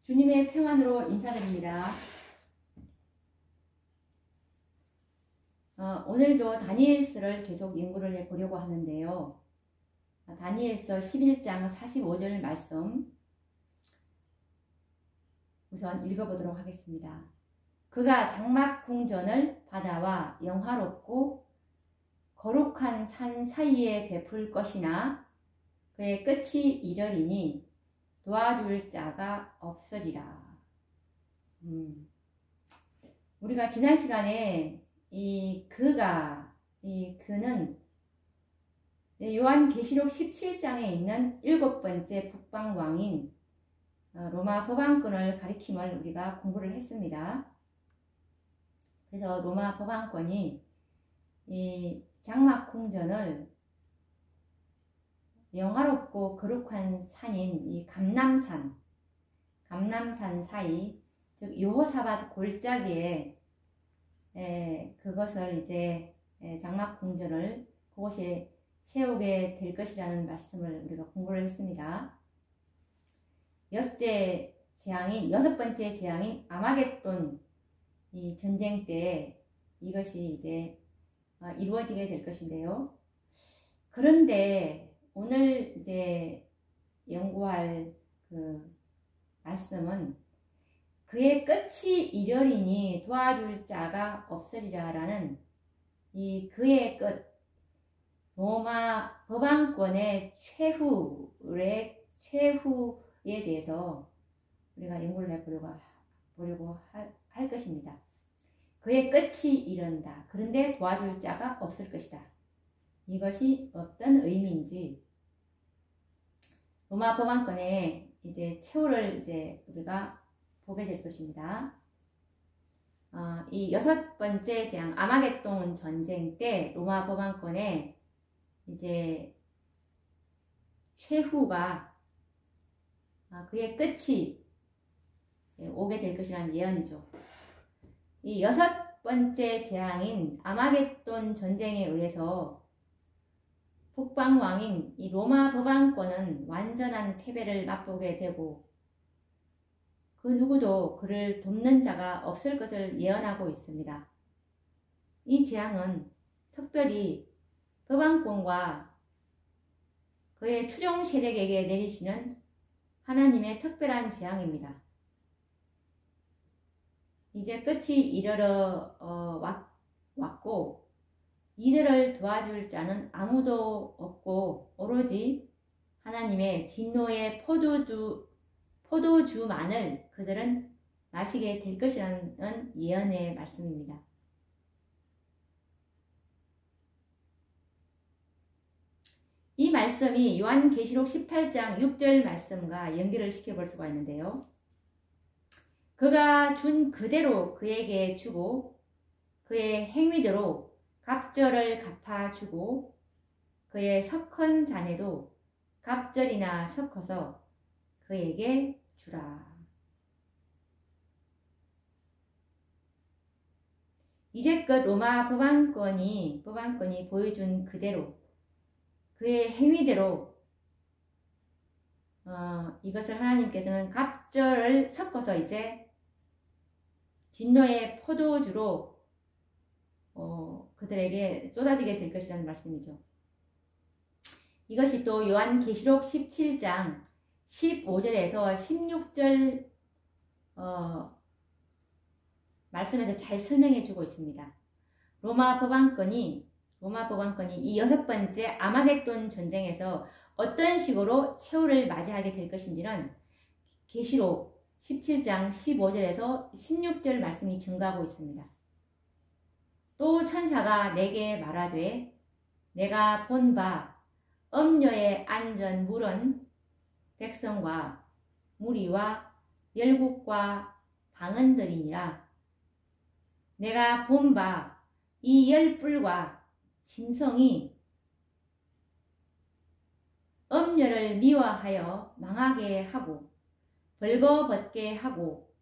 주님의 평안으로 인사드립니다. 오늘도 다니엘서를 계속 연구를 해보려고 하는데요. 다니엘서 11장 45절 말씀 우선 읽어보도록 하겠습니다. 그가 장막 궁전을 바다와 영화롭고 거룩한 산 사이에 베풀 것이나 그의 끝이 이르리니 도와줄 자가 없으리라. 우리가 지난 시간에 그는 요한계시록 17장에 있는 7번째 북방왕인 로마 법왕권을 가리킴을 우리가 공부를 했습니다. 그래서 로마 법왕권이 이 장막 궁전을 영화롭고 거룩한 산인 이 감람산 사이, 즉 여호사밧 골짜기에 그것을 이제 장막 궁전을 그곳에 세우게 될 것이라는 말씀을 우리가 공부를 했습니다. 여섯 번째 재앙인 아마겟돈 이 전쟁 때 이것이 이제 이루어지게 될 것인데요. 그런데 오늘 이제 연구할 그 말씀은 그의 끝이 이르리니 도와줄 자가 없으리라 라는 이 그의 끝, 로마 법왕권의 최후에 대해서 우리가 연구를 해보려고 할 것입니다. 그의 끝이 이른다. 그런데 도와줄 자가 없을 것이다. 이것이 어떤 의미인지 로마 법왕권의 이제 최후를 이제 우리가 보게 될 것입니다. 이 6번째 재앙 아마겟돈 전쟁 때 로마 법왕권의 이제 최후가 그의 끝이 오게 될 것이라는 예언이죠. 이 6번째 재앙인 아마겟돈 전쟁에 의해서 북방왕인 이 로마 법왕권은 완전한 패배를 맛보게 되고 그 누구도 그를 돕는 자가 없을 것을 예언하고 있습니다. 이 재앙은 특별히 법왕권과 그의 추종 세력에게 내리시는 하나님의 특별한 재앙입니다. 이제 끝이 이르러 왔고 이들을 도와줄 자는 아무도 없고 오로지 하나님의 진노의 포도주만을 그들은 마시게 될 것이라는 예언의 말씀입니다. 이 말씀이 요한계시록 18장 6절 말씀과 연결을 시켜볼 수가 있는데요. 그가 준 그대로 그에게 주고 그의 행위대로 갑절을 갚아주고 그의 석헌 잔에도 갑절이나 섞어서 그에게 주라. 이제껏 로마 법왕권이 보여준 그대로 그의 행위대로 이것을 하나님께서는 갑절을 섞어서 이제 진노의 포도주로 그들에게 쏟아지게 될 것이라는 말씀이죠. 이것이 또 요한계시록 17장 15절에서 16절 말씀에서 잘 설명해 주고 있습니다. 로마 법왕권이 이 6번째 아마겟돈 전쟁에서 어떤 식으로 최후를 맞이하게 될 것인지는 계시록 17장 15절에서 16절 말씀이 증가하고 있습니다. 또 천사가 내게 말하되 내가 본 바 엄녀의 안전 물은 백성과 무리와 열국과 방언들이니라. 내가 본 바 이 열불과 짐승이 엄녀를 미워하여 망하게 하고 벌거벗게 하고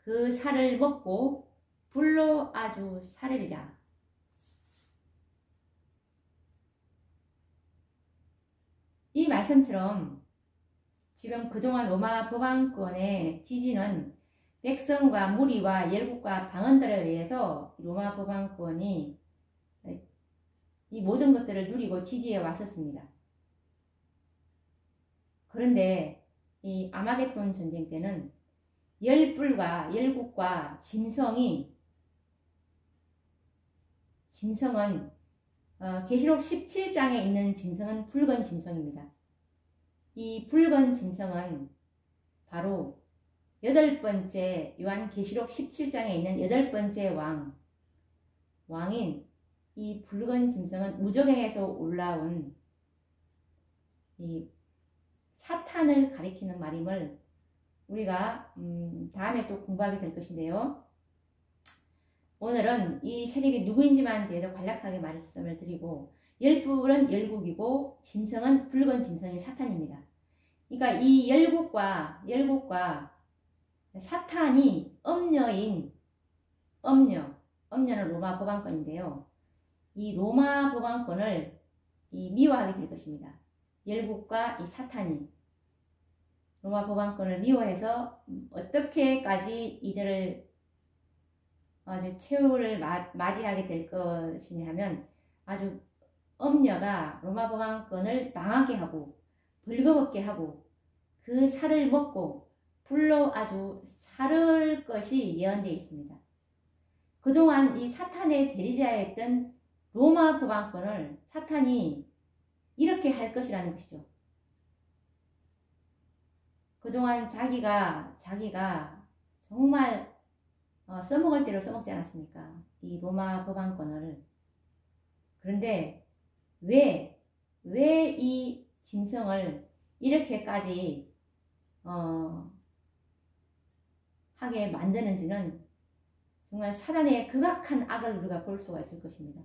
그 살을 먹고 불로 아주 사르리라. 이 말씀처럼 지금 그동안 로마 법왕권의 지지는 백성과 무리와 열국과 방언들에 의해서 로마 법왕권이 이 모든 것들을 누리고 지지해 왔었습니다. 그런데 이 아마겟돈 전쟁 때는 열불과 열국과 짐승은 계시록 17장에 있는 짐승은 붉은 짐승입니다. 이 붉은 짐승은 바로 여덟 번째 요한계시록 17장에 있는 여덟 번째 왕인 이 붉은 짐승은 무저갱에서 올라온 이 사탄을 가리키는 말임을 우리가 다음에 또 공부하게 될 것인데요. 오늘은 이 세력이 누구인지만 대해서 간략하게 말씀을 드리고 열불은 열국이고 짐승은 붉은 짐승이 사탄입니다. 그러니까 이 열국과 사탄이 엄녀는 로마 법왕권인데요. 이 로마 법왕권을 미워하게 될 것입니다. 열국과 이 사탄이 로마 법왕권을 미워해서 어떻게까지 이들을 아주 최후를 맞이하게 될 것이냐 하면 아주 엄녀가 로마 법왕권을 망하게 하고 벌거벗게 하고 그 살을 먹고 불로 아주 사를 것이 예언되어 있습니다. 그동안 이 사탄의 대리자였던 로마 법왕권을 사탄이 이렇게 할 것이라는 것이죠. 그동안 자기가 정말 써먹을 대로 써먹지 않았습니까? 이 로마 법왕권을. 그런데 왜 이 짐승을 이렇게까지 하게 만드는지는 정말 사단의 극악한 악을 우리가 볼 수가 있을 것입니다.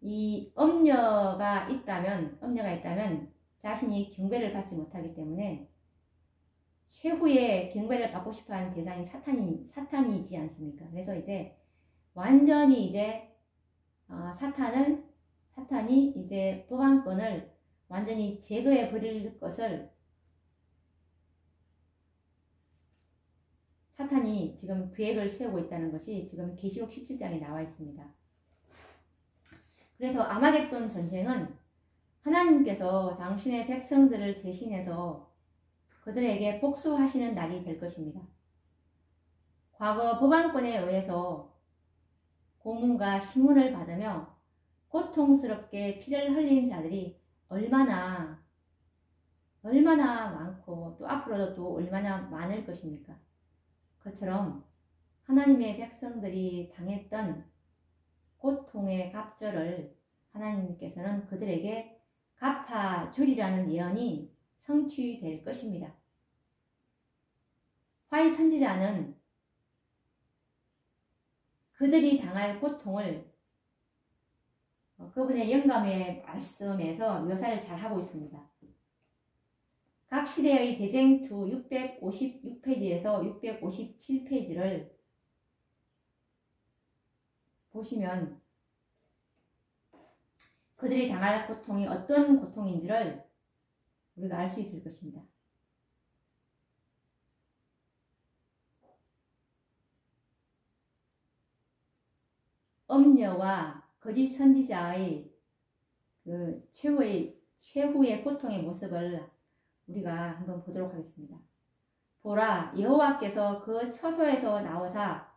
이 엄녀가 있다면 자신이 경배를 받지 못하기 때문에 최후의 경배를 받고 싶어하는 대상이 사탄이지 않습니까? 그래서 이제 완전히 이제 사탄이 이제 법왕권을 완전히 제거해 버릴 것을 사탄이 지금 계획을 세우고 있다는 것이 지금 계시록 17장에 나와 있습니다. 그래서 아마겟돈 전쟁은 하나님께서 당신의 백성들을 대신해서 그들에게 복수하시는 날이 될 것입니다. 과거 법왕권에 의해서 고문과 심문을 받으며 고통스럽게 피를 흘린 자들이 얼마나 많고 또 앞으로도 또 얼마나 많을 것입니까? 그처럼 하나님의 백성들이 당했던 고통의 갑절을 하나님께서는 그들에게 갚아주리라는 예언이 성취될 것입니다. 화이 선지자는 그들이 당할 고통을 그분의 영감의 말씀에서 묘사를 잘 하고 있습니다. 각 시대의 대쟁투 656페이지에서 657페이지를 보시면 그들이 당할 고통이 어떤 고통인지를 우리가 알 수 있을 것입니다. 엄녀와 거짓 선지자의 그 최후의 고통의 모습을 우리가 한번 보도록 하겠습니다. 보라, 여호와께서 그 처소에서 나오사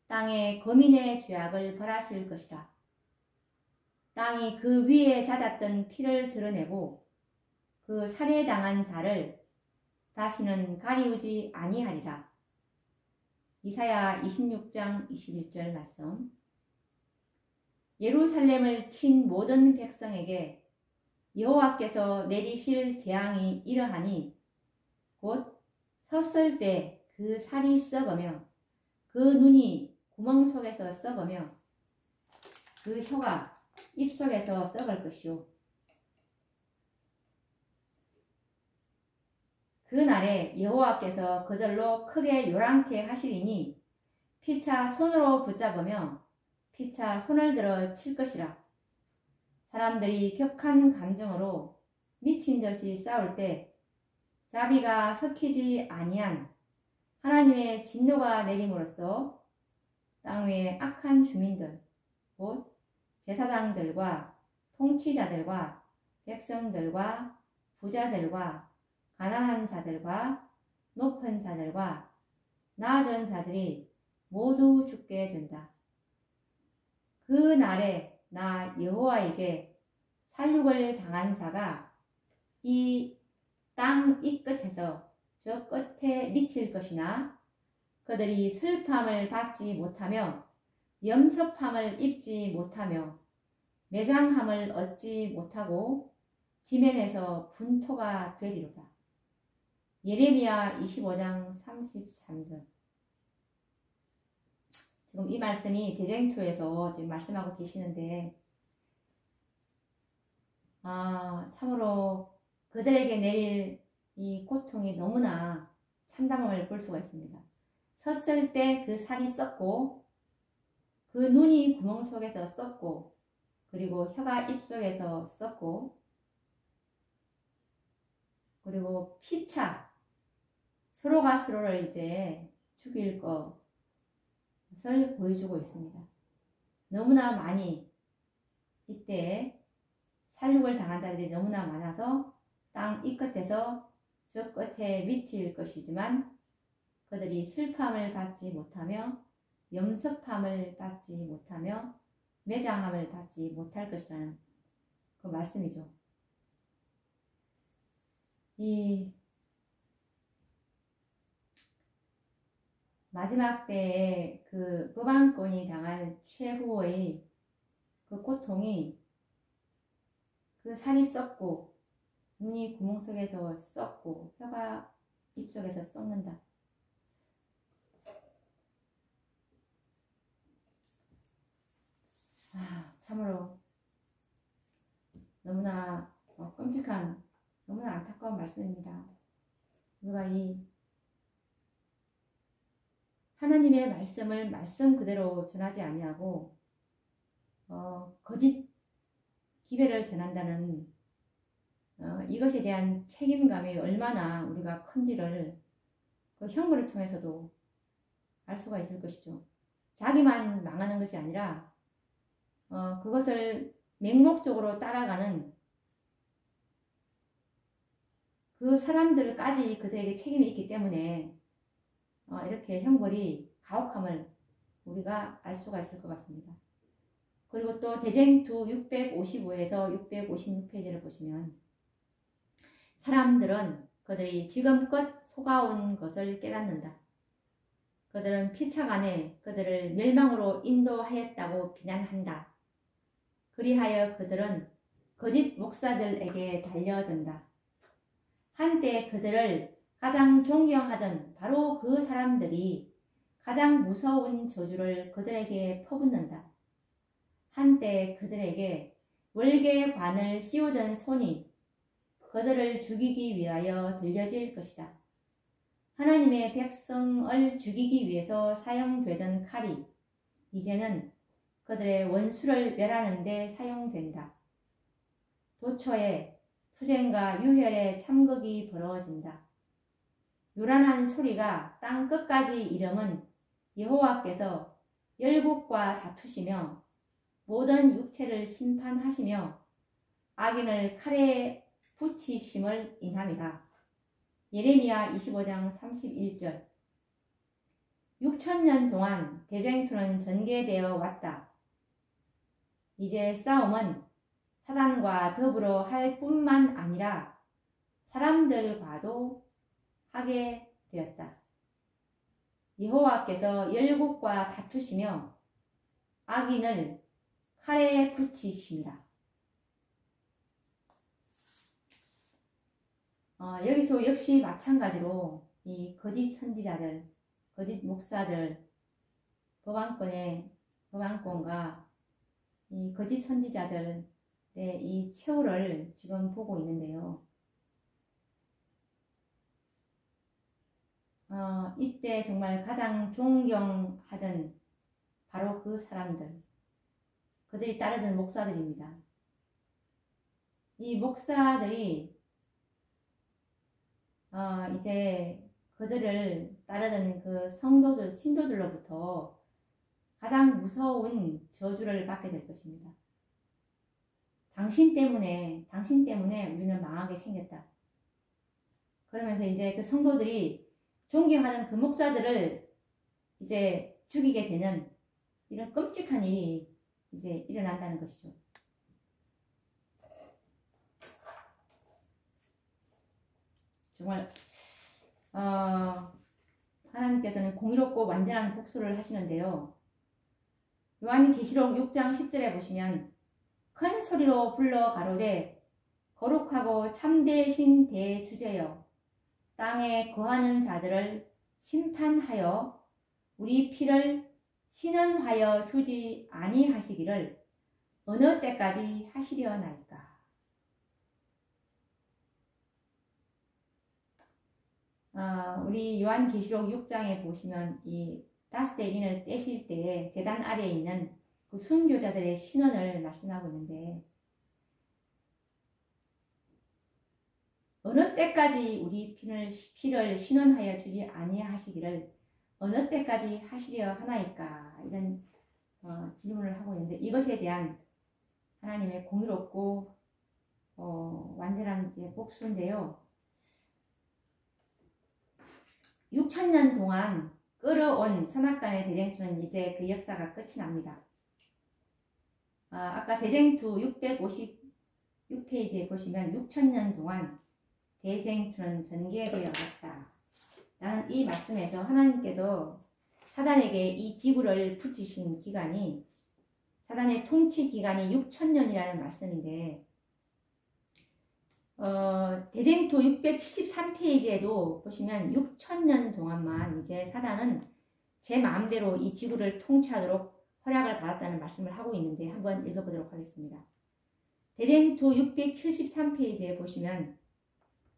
땅에 거민의 죄악을 벌하실 것이라. 땅이 그 위에 잦았던 피를 드러내고 그 살해당한 자를 다시는 가리우지 아니하리라. 이사야 26장 21절 말씀. 예루살렘을 친 모든 백성에게 여호와께서 내리실 재앙이 이러하니 곧 섰을 때 그 살이 썩으며 그 눈이 구멍 속에서 썩으며 그 혀가 입속에서 썩을 것이요. 그 날에 여호와께서 그들로 크게 요란케 하시리니 피차 손으로 붙잡으며 피차 손을 들어 칠 것이라. 사람들이 격한 감정으로 미친 듯이 싸울 때 자비가 섞이지 아니한 하나님의 진노가 내림으로써 땅 위의 악한 주민들, 곧 제사장들과 통치자들과 백성들과 부자들과 가난한 자들과 높은 자들과 낮은 자들이 모두 죽게 된다. 그 날에 나 여호와에게 살육을 당한 자가 이 땅 이 끝에서 저 끝에 미칠 것이나 그들이 슬픔을 받지 못하며 염섭함을 입지 못하며 매장함을 얻지 못하고 지면에서 분토가 되리로다. 예레미야 25장 33절. 지금 이 말씀이 대쟁투에서 지금 말씀하고 계시는데 참으로 그들에게 내릴 이 고통이 너무나 참담함을 볼 수가 있습니다. 섰을 때 그 살이 썩고 그 눈이 구멍 속에서 썩고 그리고 혀가 입 속에서 썩고 그리고 피차 서로가 서로를 이제 죽일 것을 보여주고 있습니다. 너무나 많이 이때 살육을 당한 자들이 너무나 많아서 땅 이 끝에서 저 끝에 미칠 것이지만 그들이 슬픔을 받지 못하며 염섭함을 받지 못하며 매장함을 받지 못할 것이라는 그 말씀이죠. 이 마지막 때에 그 법안권이 당할 최후의 그 고통이 그 살이 썩고 눈이 구멍 속에서 썩고 혀가 입 속에서 썩는다. 참으로 너무나 끔찍한 너무나 안타까운 말씀입니다. 우리가 이 하나님의 말씀을 말씀 그대로 전하지 아니하고 거짓 기배를 전한다는 이것에 대한 책임감이 얼마나 우리가 큰지를 그 형벌을 통해서도 알 수가 있을 것이죠. 자기만 망하는 것이 아니라 그것을 맹목적으로 따라가는 그 사람들까지 그들에게 책임이 있기 때문에 이렇게 형벌이 가혹함을 우리가 알 수가 있을 것 같습니다. 그리고 또 대쟁투 655에서 656페이지를 보시면 사람들은 그들이 지금껏 속아온 것을 깨닫는다. 그들은 피차간에 그들을 멸망으로 인도하였다고 비난한다. 그리하여 그들은 거짓 목사들에게 달려든다. 한때 그들을 가장 존경하던 바로 그 사람들이 가장 무서운 저주를 그들에게 퍼붓는다. 한때 그들에게 월계관을 씌우던 손이 그들을 죽이기 위하여 들려질 것이다. 하나님의 백성을 죽이기 위해서 사용되던 칼이 이제는 그들의 원수를 멸하는 데 사용된다. 도처에 투쟁과 유혈의 참극이 벌어진다. 요란한 소리가 땅 끝까지 이름은 여호와께서 열국과 다투시며 모든 육체를 심판하시며 악인을 칼에 붙이심을 인함이라. 예레미야 25장 31절. 6,000년 동안 대쟁투는 전개되어 왔다. 이제 싸움은 사단과 더불어 할 뿐만 아니라 사람들과도 하게 되었다. 여호와께서 열국과 다투시며 악인을 칼에 붙이시니라. 여기서 역시 마찬가지로 이 거짓 선지자들, 거짓 목사들, 법안권과 이 거짓 선지자들의 이 최후를 지금 보고 있는데요. 이때 정말 가장 존경하던 바로 그 사람들, 그들이 따르던 목사들입니다. 이 목사들이 이제 그들을 따르는 그 성도들, 신도들로부터 가장 무서운 저주를 받게 될 것입니다. 당신 때문에 우리는 망하게 생겼다. 그러면서 이제 그 성도들이 존경하는 그 목사들을 이제 죽이게 되는 이런 끔찍한 일이 이제 일어난다는 것이죠. 정말 하나님께서는 공의롭고 완전한 복수를 하시는데요. 요한계시록 6장 10절에 보시면 큰 소리로 불러 가로되 거룩하고 참되신 대주제여 땅에 거하는 자들을 심판하여 우리 피를 신원하여 주지 아니하시기를 어느 때까지 하시려나이까. 우리 요한계시록 6장에 보시면 이 다섯째 인을 떼실 때에 제단 아래에 있는 그 순교자들의 신원을 말씀하고 있는데, 어느 때까지 우리 피를 신원하여 주지 아니하시기를 어느 때까지 하시려 하나이까, 이런 질문을 하고 있는데, 이것에 대한 하나님의 공의롭고 완전한 복수인데요. 6,000년 동안 끌어온 선악간의 대쟁투는 이제 그 역사가 끝이 납니다. 아까 대쟁투 656페이지에 보시면 6,000년 동안 대쟁투는 전개되어 왔다 라는 이 말씀에서 하나님께서 사단에게 이 지구를 붙이신 기간이, 사단의 통치 기간이 6,000년이라는 말씀인데, 대쟁투 673페이지에도 보시면 6,000년 동안만 이제 사단은 제 마음대로 이 지구를 통치하도록 허락을 받았다는 말씀을 하고 있는데, 한번 읽어보도록 하겠습니다. 대쟁투 673페이지에 보시면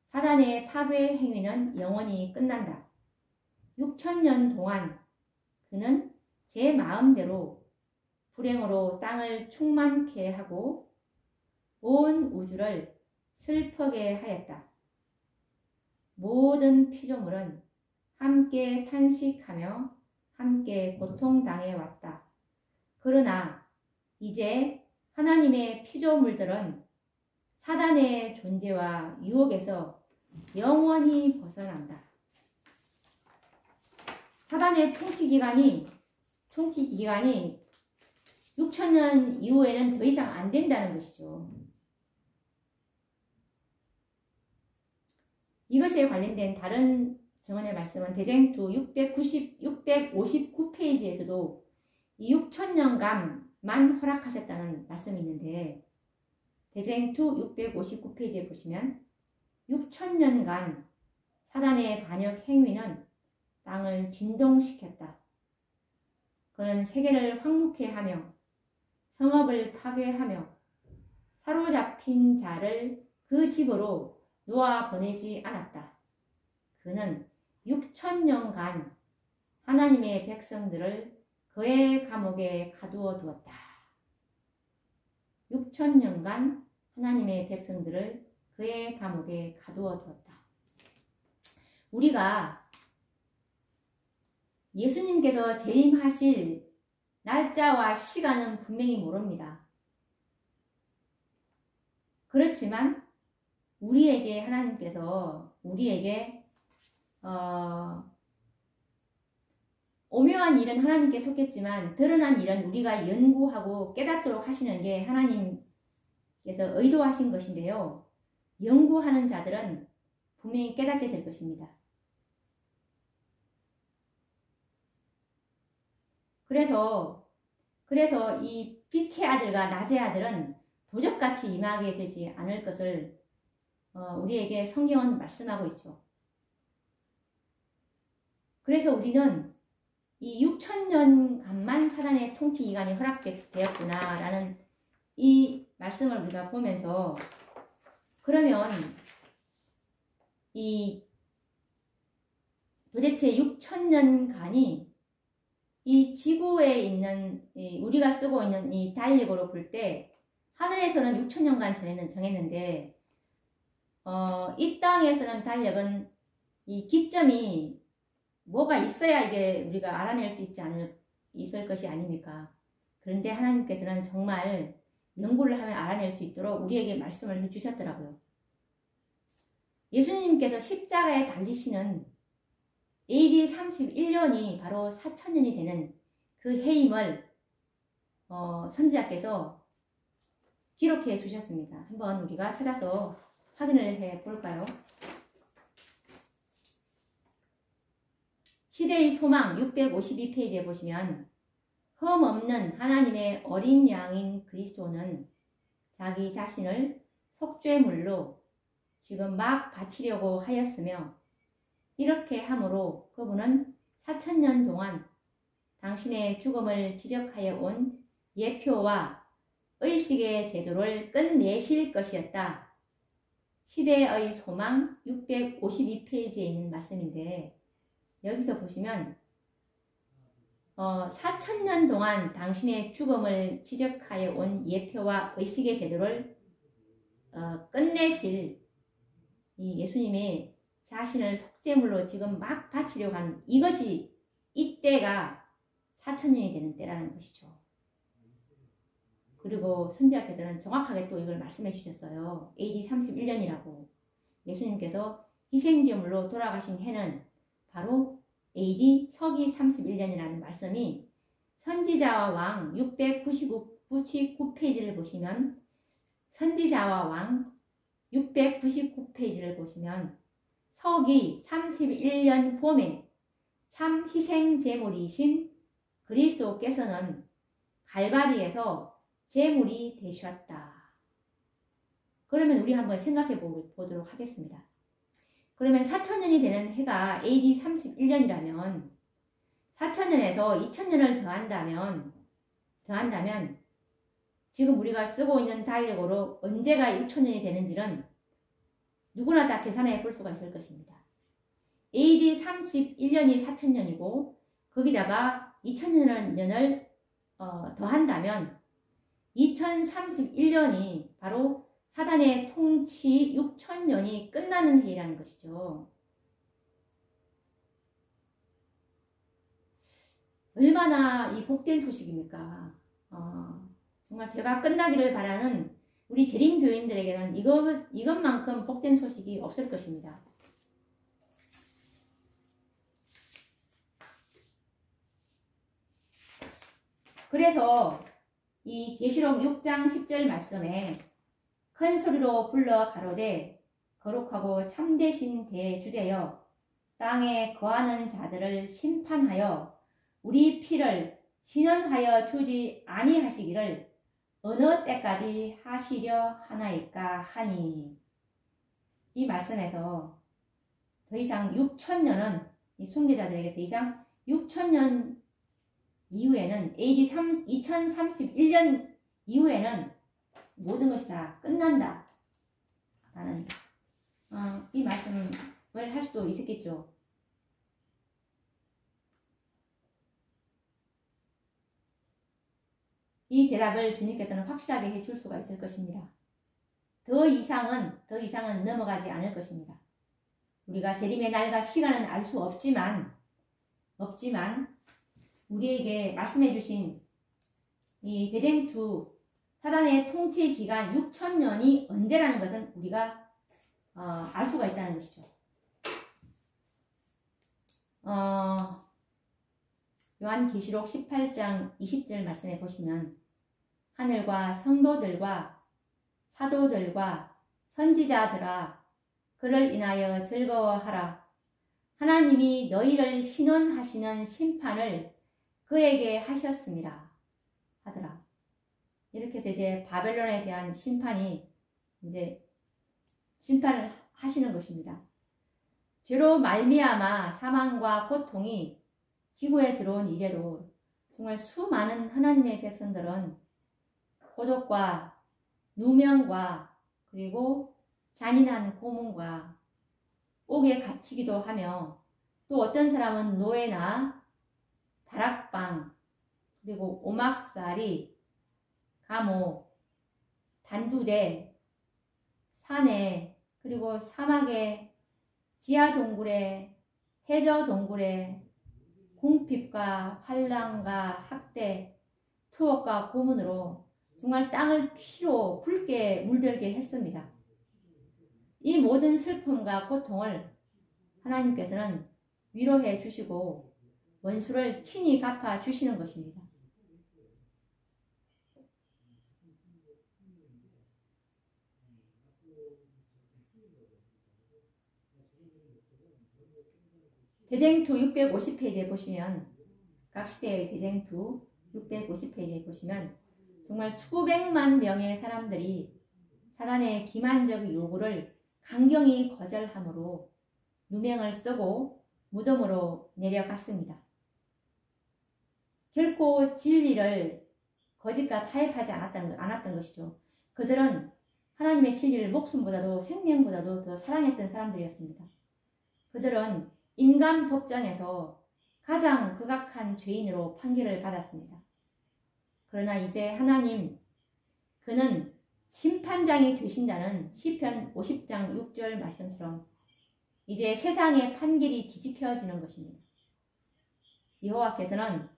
사단의 파괴 행위는 영원히 끝난다. 6,000년 동안 그는 제 마음대로 불행으로 땅을 충만케 하고 온 우주를 슬프게 하였다. 모든 피조물은 함께 탄식하며 함께 고통당해 왔다. 그러나 이제 하나님의 피조물들은 사단의 존재와 유혹에서 영원히 벗어난다. 사단의 통치 기간이 6,000년 이후에는 더 이상 안 된다는 것이죠. 이것에 관련된 다른 증언의 말씀은 대쟁투 659페이지에서도 이 6,000년간만 허락하셨다는 말씀이 있는데, 대쟁투 659페이지에 보시면 6,000년간 사단의 반역 행위는 땅을 진동시켰다. 그는 세계를 황폐케 하며 성읍을 파괴하며 사로잡힌 자를 그 집으로 놓아 보내지 않았다. 그는 6,000년간 하나님의 백성들을 그의 감옥에 가두어 두었다. 6,000년간 하나님의 백성들을 그의 감옥에 가두어 두었다. 우리가 예수님께서 재림하실 날짜와 시간은 분명히 모릅니다. 그렇지만 우리에게 하나님께서 오묘한 일은 하나님께 속했지만 드러난 일은 우리가 연구하고 깨닫도록 하시는 게 하나님께서 의도하신 것인데요. 연구하는 자들은 분명히 깨닫게 될 것입니다. 그래서 이 빛의 아들과 낮의 아들은 도적같이 임하게 되지 않을 것을 우리에게 성경은 말씀하고 있죠. 그래서 우리는 이 6,000년간만 사단의 통치 기간이 허락되었구나 라는 이 말씀을 우리가 보면서, 그러면 이 도대체 6,000년간이 이 지구에 있는 우리가 쓰고 있는 이 달력으로 볼 때 하늘에서는 6천년간 정했는데 이 땅에서는 달력은 이 기점이 뭐가 있어야 이게 우리가 알아낼 수 있을 것이 아닙니까? 그런데 하나님께서는 정말 연구를 하면 알아낼 수 있도록 우리에게 말씀을 해주셨더라고요. 예수님께서 십자가에 달리시는 AD 31년이 바로 4천년이 되는 그 해임을 선지자께서 기록해 주셨습니다. 한번 우리가 찾아서 확인을 해 볼까요? 시대의 소망 652페이지에 보시면 흠 없는 하나님의 어린 양인 그리스도는 자기 자신을 속죄물로 지금 막 바치려고 하였으며 이렇게 함으로 그분은 4천년 동안 당신의 죽음을 지적하여 온 예표와 의식의 제도를 끝내실 것이었다. 시대의 소망 652페이지에 있는 말씀인데 여기서 보시면 4천년 동안 당신의 죽음을 지적하여 온 예표와 의식의 제도를 끝내실 이 예수님의 자신을 속죄물로 지금 막 바치려고 하는 이것이 이때가 4천년이 되는 때라는 것이죠. 그리고 선지자께서는 정확하게 또 이걸 말씀해 주셨어요. AD 31년이라고. 예수님께서 희생제물로 돌아가신 해는 바로 AD 서기 31년이라는 말씀이 선지자와 왕 699페이지를 보시면 선지자와 왕 699페이지를 보시면 서기 31년 봄에 참 희생제물이신 그리스도께서는 갈바리에서 제물이 되셨다. 그러면 우리 한번 생각해 보도록 하겠습니다. 그러면 4천년이 되는 해가 AD 31년이라면 4천년에서 2000년을 더한다면 지금 우리가 쓰고 있는 달력으로 언제가 6천년이 되는지는 누구나 다 계산해 볼 수가 있을 것입니다. AD 31년이 4천년이고 거기다가 2000년을 더한다면 2031년이 바로 사단의 통치 6천년이 끝나는 해라는 것이죠. 얼마나 이 복된 소식입니까? 정말 제가 끝나기를 바라는 우리 재림교인들에게는 이것만큼 복된 소식이 없을 것입니다. 그래서 이 계시록 6장 10절 말씀에 큰 소리로 불러 가로되 거룩하고 참되신 대주제여 땅에 거하는 자들을 심판하여 우리 피를 신원하여 주지 아니하시기를 어느 때까지 하시려 하나이까 하니. 이 말씀에서 더 이상 6천년은 이 순교자들에게 더 이상 6천년 이후에는 AD 2031년 이후에는 모든 것이 다 끝난다 라는 이 말씀을 할 수도 있었겠죠. 이 대답을 주님께서는 확실하게 해줄 수가 있을 것입니다. 더 이상은 넘어가지 않을 것입니다. 우리가 재림의 날과 시간은 알 수 없지만 우리에게 말씀해 주신 이 대댕투 사단의 통치 기간 6천년이 언제라는 것은 우리가 알 수가 있다는 것이죠. 요한계시록 18장 20절 말씀에 보시면 하늘과 성도들과 사도들과 선지자들아 그를 인하여 즐거워하라. 하나님이 너희를 신원하시는 심판을 그에게 하셨습니다. 하더라. 이렇게 해서 이제 바벨론에 대한 심판을 하시는 것입니다. 죄로 말미암아 사망과 고통이 지구에 들어온 이래로 정말 수많은 하나님의 백성들은 고독과 누명과 그리고 잔인한 고문과 옥에 갇히기도 하며 또 어떤 사람은 노예나 다락방 그리고 오막살이 감옥 단두대, 산에, 그리고 사막에, 지하 동굴에, 해저 동굴에 궁핍과 환란과 학대, 투옥과 고문으로 정말 땅을 피로 붉게 물들게 했습니다. 이 모든 슬픔과 고통을 하나님께서는 위로해 주시고 원수를 친히 갚아 주시는 것입니다. 대쟁투 650페이지에 보시면, 각 시대의 대쟁투 650페이지에 보시면 정말 수백만 명의 사람들이 사단의 기만적 요구를 강경히 거절함으로 누명을 쓰고 무덤으로 내려갔습니다. 결코 진리를 거짓과 타협하지 않았던 것이죠. 그들은 하나님의 진리를 목숨보다도 생명보다도 더 사랑했던 사람들이었습니다. 그들은 인간 법정에서 가장 극악한 죄인으로 판결을 받았습니다. 그러나 이제 하나님, 그는 심판장이 되신다는 시편 50장 6절 말씀처럼 이제 세상의 판결이 뒤집혀지는 것입니다. 여호와께서는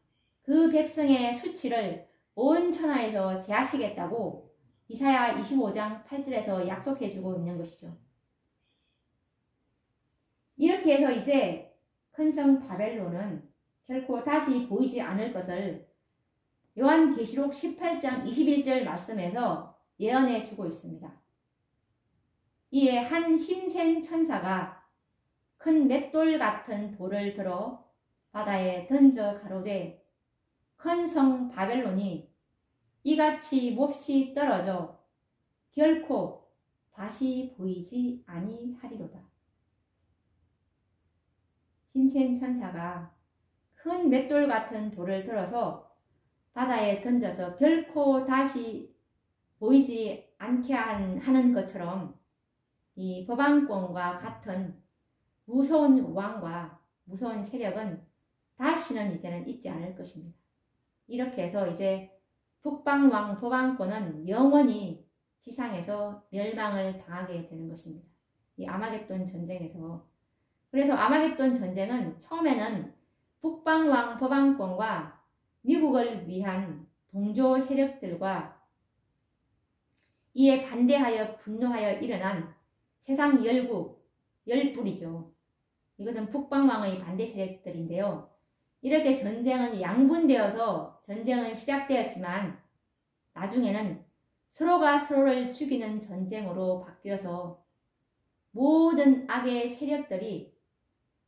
그 백성의 수치를 온 천하에서 제하시겠다고 이사야 25장 8절에서 약속해주고 있는 것이죠. 이렇게 해서 이제 큰 성 바벨론은 결코 다시 보이지 않을 것을 요한계시록 18장 21절 말씀에서 예언해 주고 있습니다. 이에 한 힘센 천사가 큰 맷돌 같은 돌을 들어 바다에 던져 가로되 큰 성 바벨론이 이같이 몹시 떨어져 결코 다시 보이지 아니하리로다. 힘센 천사가 큰 맷돌 같은 돌을 들어서 바다에 던져서 결코 다시 보이지 않게 하는 것처럼 이 법왕권과 같은 무서운 왕과 무서운 세력은 다시는 이제는 있지 않을 것입니다. 이렇게 해서 이제 북방왕 법왕권은 영원히 지상에서 멸망을 당하게 되는 것입니다. 이 아마겟돈 전쟁에서. 그래서 아마겟돈 전쟁은 처음에는 북방왕 법왕권과 미국을 위한 동조 세력들과 이에 반대하여 분노하여 일어난 세상 열국, 열불이죠. 이것은 북방왕의 반대 세력들인데요. 이렇게 전쟁은 양분되어서 전쟁은 시작되었지만 나중에는 서로가 서로를 죽이는 전쟁으로 바뀌어서 모든 악의 세력들이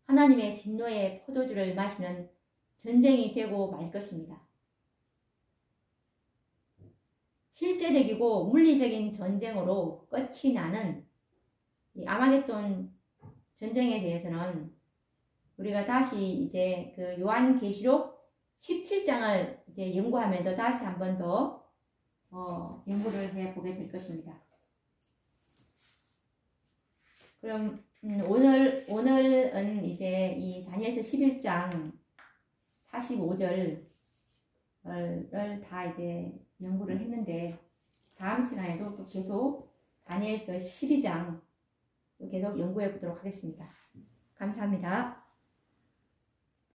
하나님의 진노의 포도주를 마시는 전쟁이 되고 말 것입니다. 실제적이고 물리적인 전쟁으로 끝이 나는 이 아마겟돈 전쟁에 대해서는 우리가 다시 이제 그 요한계시록 17장을 이제 연구하면서 다시 한 번 더 연구를 해보게 될 것입니다. 그럼 오늘은 이제 이 다니엘서 11장 45절을 다 이제 연구를 했는데 다음 시간에도 또 계속 다니엘서 12장 계속 연구해 보도록 하겠습니다. 감사합니다.